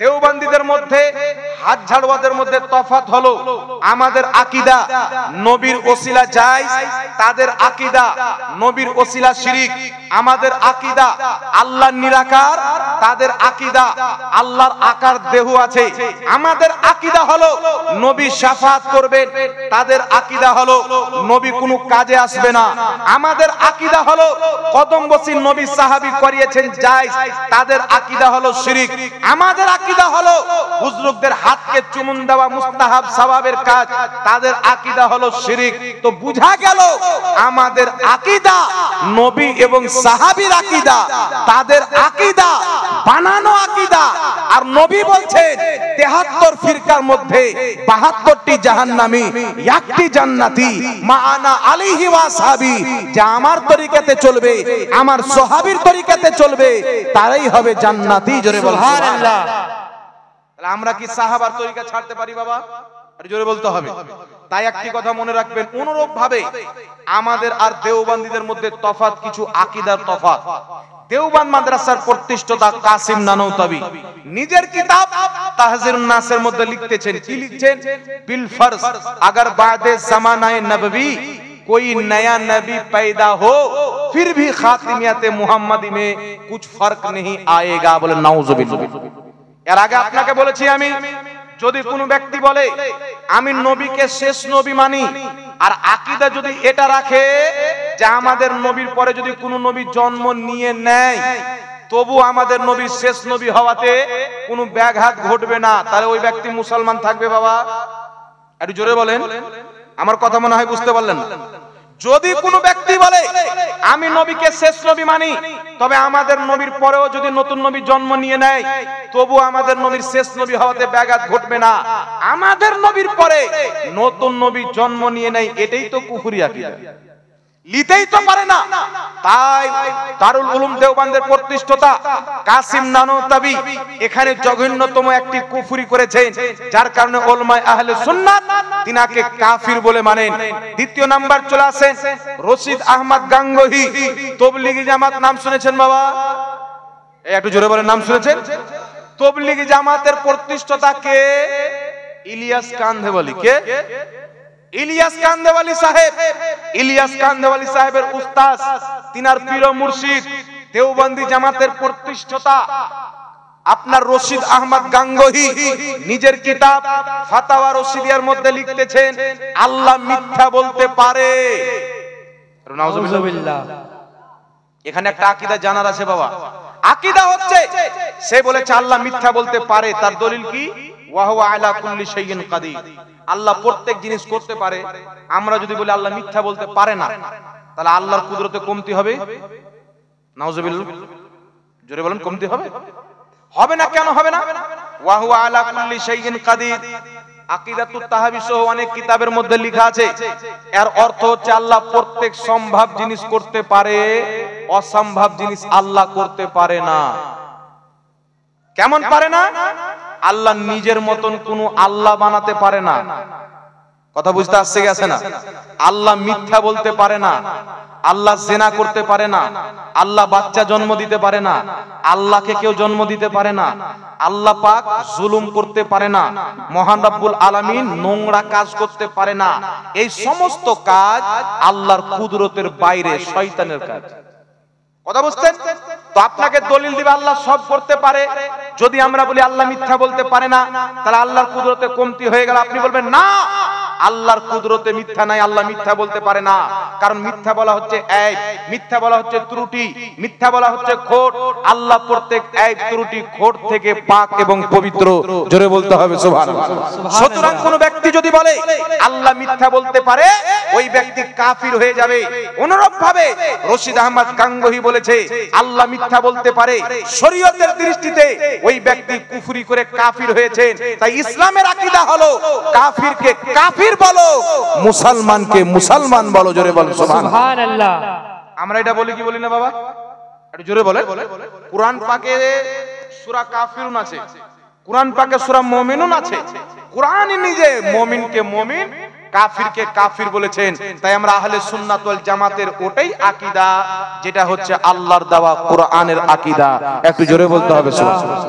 দেওবন্দীদের মধ্যে, হাত ঝাড়ুয়াদের মধ্যে তফাৎ হলো আমাদের আকীদা নবীর ওসিলা জায়েজ, তাদের আকীদা নবীর ওসিলা শিরক। আমাদের আকীদা আল্লাহর নিরাকার, তাদের আকীদা আল্লাহর আকার দেহ আছে। আমাদের আকীদা হলো নবী শাফাআত করবেন, তাদের আকীদা হলো নবী কোনো কাজে আসবে না। আমাদের আকীদা হলো কদম বসি নবী সাহাবী করিয়েছেন জায়েজ, তাদের আকীদা হলো শিরক। আমাদের আকীদা হলো হুজুরদের হাতকে চুমুন দেওয়া মুস্তাহাব সওয়াবের কাজ, তাদের আকীদা হলো শিরক। তো বুঝা গেল আমাদের আকীদা নবী এবং সাহাবীর আকীদা, তাদের আকীদা বানানো আকীদা। আর নবী বলছেন 73 ফিরকার মধ্যে 72টি জাহান্নামী, একটি জান্নাতি। মা আনা আলাইহি ওয়া আসহাবি, যে আমার তরিকাতে চলবে, আমার সাহাবীর তরিকাতে চলবে, তারাই হবে জান্নাতি। জোরে বল সুবহানাল্লাহ। তাহলে আমরা কি সাহাবার তরিকা ছাড়তে পারি বাবা? আর জোরে বলতে হবে। তাই একটি কথা মনে রাখবেন, অনুরূপ ভাবে আমাদের আর দেওবন্দীদের মধ্যে তফাৎ, কিছু আকীদার তফাৎ। দেওবন্দ মাদ্রাসার প্রতিষ্ঠাতা কাসিম নানওতাবি নিজের কিতাব তাহজিরুন নাসের মধ্যে লিখতেছেন, কি লিখছেন? বিল ফরজ अगर बादे ज़मानाए नबवी कोई नया नबी पैदा हो फिर भी खातिमियत मुहम्मदी में कुछ फर्क नहीं आएगा। বলে নাউজুবিল্লাহ। এর আগে আপনাকে বলেছি আমি, যদি কোনো ব্যক্তি বলে আমি নবীকে শেষ নবী মানি, আর আকীদা যদি এটা রাখে যে আমাদের নবীর পরে যদি কোনো নবী জন্ম নিয়ে নেয় তবু আমাদের নবীর শেষ নবী হওয়াতে কোনো ব্যাঘাত ঘটবে না, তাহলে ওই ব্যক্তি মুসলমান থাকবে বাবা? একটু জোরে বলেন, আমার কথা মনে হয় বুঝতে পারলেন না। যদি কোনো ব্যক্তি বলে আমি নবীকে শেষ নবী মানি, তবে আমাদের নবীর পরেও যদি নতুন নবী জন্ম নিয়ে নেয় তবু আমাদের নবীর শেষ নবী হওয়াতে ব্যাঘাত ঘটবে না, আমাদের নবীর পরে নতুন নবী জন্ম নিয়ে নেয়, এটাই তো কুফরি আকীদা, লিতেই তো পারে না। তাই দারুল উলুম দেওবন্দের প্রতিষ্ঠাতা কাসিম নানওতাবি এখানে জঘন্যতম একটি কুফরি করেছেন, যার কারণে উলামায়ে আহলে সুন্নাত তিনাকে কাফির বলে মানেন। দ্বিতীয় নাম্বার চলে আসেন রশিদ আহমদ গাঙ্গোহী, তাবলীগী জামাত। নাম শুনেছেন বাবা? একটু জোরে বলেন, নাম শুনেছেন? তাবলীগী জামাতের প্রতিষ্ঠাতা কে? ইলিয়াস কান্ধেওয়ালি। কে? ইলিয়াস কান্ধেওয়ালি সাহেব। ইলিয়াস কান্ধেওয়ালি সাহেবের উস্তাদ, তিনার পীর ও মুর্শিদ দেওবন্দি জামাতের প্রতিষ্ঠাতা আপনার রশিদ আহমদ গাঙ্গোহী নিজের কিতাব ফাতাওয়া রশিদিয়ার মধ্যে লিখতেছেন আল্লাহ মিথ্যা বলতে পারে। নাউজুবিল্লাহ। এখানে একটা আকীদা জানার আছে বাবা। আকীদা হচ্ছে সে বলেছে আল্লাহ মিথ্যা বলতে পারে, তার দলিল কি? ওয়া হুয়া আলা কুল্লি শাইইন কাদির। আল্লাহ প্রত্যেক জিনিস করতে পারে। আমরা যদি বলি আল্লাহ মিথ্যা বলতে পারে না, তাহলে আল্লাহর কুদরতে কমতি হবে? নাউজুবিল্লাহ। জোরে বলেন, কমতি হবে? হবে না। কেন হবে না? ওয়া হুয়া আলা কুল্লি শাইইন কাদির আকীদাতুত তাহাবী সহ অনেক কিতাবের মধ্যে লেখা আছে। এর অর্থ হচ্ছে আল্লাহ প্রত্যেক সম্ভব জিনিস করতে পারে, অসম্ভব জিনিস আল্লাহ করতে পারে না। কেমন পারে না? আল্লাহ নিজের মতন কোনো আল্লাহ বানাতে পারে না। কথা বুঝতে আসছে গেছে না? আল্লাহ মিথ্যা বলতে পারে না, আল্লাহ জেনা করতে পারে না, আল্লাহ বাচ্চা জন্ম দিতে পারে না, আল্লাহকে কেউ জন্ম দিতে পারে না, আল্লাহ পাক জুলুম করতে পারে না, মহান রব্বুল আলামিন নোংরা কাজ করতে পারে না। এই সমস্ত কাজ আল্লাহর কুদরতের বাইরে, শয়তানের কাজ। কথা বুঝছেন? তো আপনাকে দলিল দিবে আল্লাহ সব করতে পারে। যদি আমরা বলি আল্লাহ মিথ্যা বলতে পারে না, তাহলে আল্লাহর কুদরতে কমতি হয়ে গেল। আপনি বলবেন না, আল্লাহর কুদরতে মিথ্যা নাই, আল্লাহ মিথ্যা বলতে পারে না। কারণ মিথ্যা বলা হচ্ছে এইব, মিথ্যা বলা হচ্ছে ত্রুটি, মিথ্যা বলা হচ্ছে খোট। আল্লাহ প্রত্যেক এইব ত্রুটি খোট থেকে পাক এবং পবিত্র। জোরে বলতে হবে সুবহানাল্লাহ। সুতরাং কোন ব্যক্তি যদি বলে আল্লাহ মিথ্যা বলতে পারে, ওই ব্যক্তি কাফির হয়ে যাবে। অনুরূপ ভাবে রশিদ আহমদ গাঙ্গুহি বলেছে আল্লাহ মিথ্যা বলতে পারে, শরীয়তের দৃষ্টিতে ওই ব্যক্তি কুফরি করে কাফির হয়েছেন। তাই ইসলামের আকীদা হলো কাফিরকে কাফির বলো, মুসলমানকে মুসলমান বলো। জোরে বলেন সুবহানাল্লাহ। আমরা এটা বলি কি বলি না বাবা? একটু জোরে বলেন। কুরআন পাকে সূরা কাফিরুন আছে, কুরআন পাকে সূরা মুমিনুন আছে। কুরআনই নিজে মুমিনকে মুমিন, কাফিরকে কাফির বলেছেন। তাই আমরা আহলে সুন্নাত ওয়াল জামাতের ওটাই আকীদা, যেটা হচ্ছে আল্লাহর দেওয়া কুরআনের আকীদা। একটু জোরে বলতে হবে সুবহানাল্লাহ।